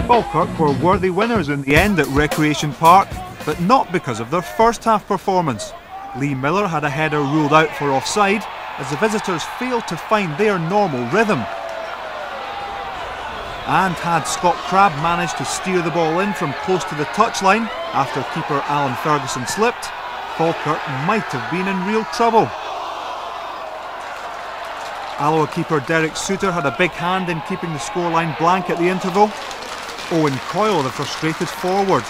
Falkirk were worthy winners in the end at Recreation Park, but not because of their first half performance. Lee Miller had a header ruled out for offside as the visitors failed to find their normal rhythm. And had Scott Crabb managed to steer the ball in from close to the touchline after keeper Alan Ferguson slipped, Falkirk might have been in real trouble. Alloa keeper Derek Suter had a big hand in keeping the scoreline blank at the interval. Owen Coyle, the frustrated forward.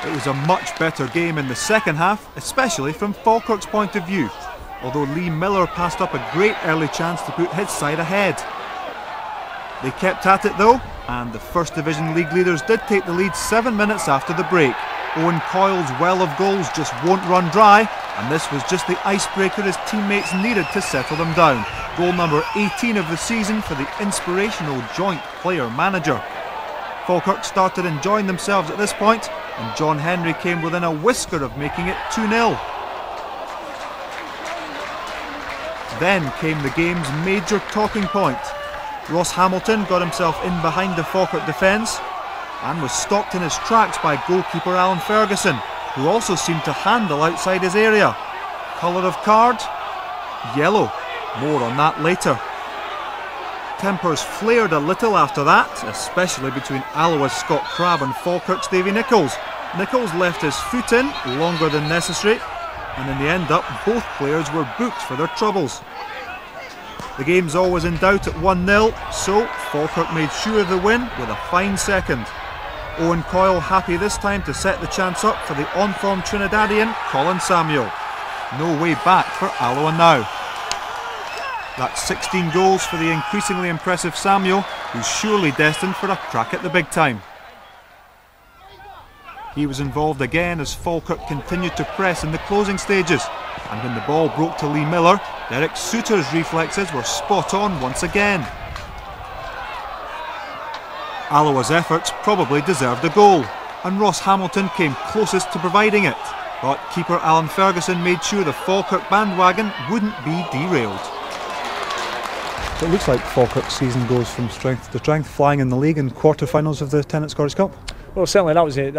It was a much better game in the second half, especially from Falkirk's point of view, although Lee Miller passed up a great early chance to put his side ahead. They kept at it though, and the First Division League leaders did take the lead 7 minutes after the break. Owen Coyle's well of goals just won't run dry, and this was just the icebreaker his teammates needed to settle them down. Goal number 18 of the season for the inspirational joint player-manager. Falkirk started enjoying themselves at this point, and John Henry came within a whisker of making it 2-0. Then came the game's major talking point. Ross Hamilton got himself in behind the Falkirk defence and was stopped in his tracks by goalkeeper Alan Ferguson, who also seemed to handle outside his area. Colour of card? Yellow. More on that later. Tempers flared a little after that, especially between Alloa's Scott Crabb and Falkirk's Davy Nichols. Nichols left his foot in longer than necessary, and in the end up both players were booked for their troubles. The game's always in doubt at 1-0, so Falkirk made sure of the win with a fine second. Owen Coyle happy this time to set the chance up for the on-form Trinidadian Colin Samuel. No way back for Alloa now. That's 16 goals for the increasingly impressive Samuel, who's surely destined for a crack at the big time. He was involved again as Falkirk continued to press in the closing stages, and when the ball broke to Lee Miller, Derek Suter's reflexes were spot on once again. Alloa's efforts probably deserved a goal, and Ross Hamilton came closest to providing it, but keeper Alan Ferguson made sure the Falkirk bandwagon wouldn't be derailed. So it looks like Falkirk's season goes from strength to strength, flying in the league and quarter-finals of the Tennant Scottish Cup. Well, certainly that was it.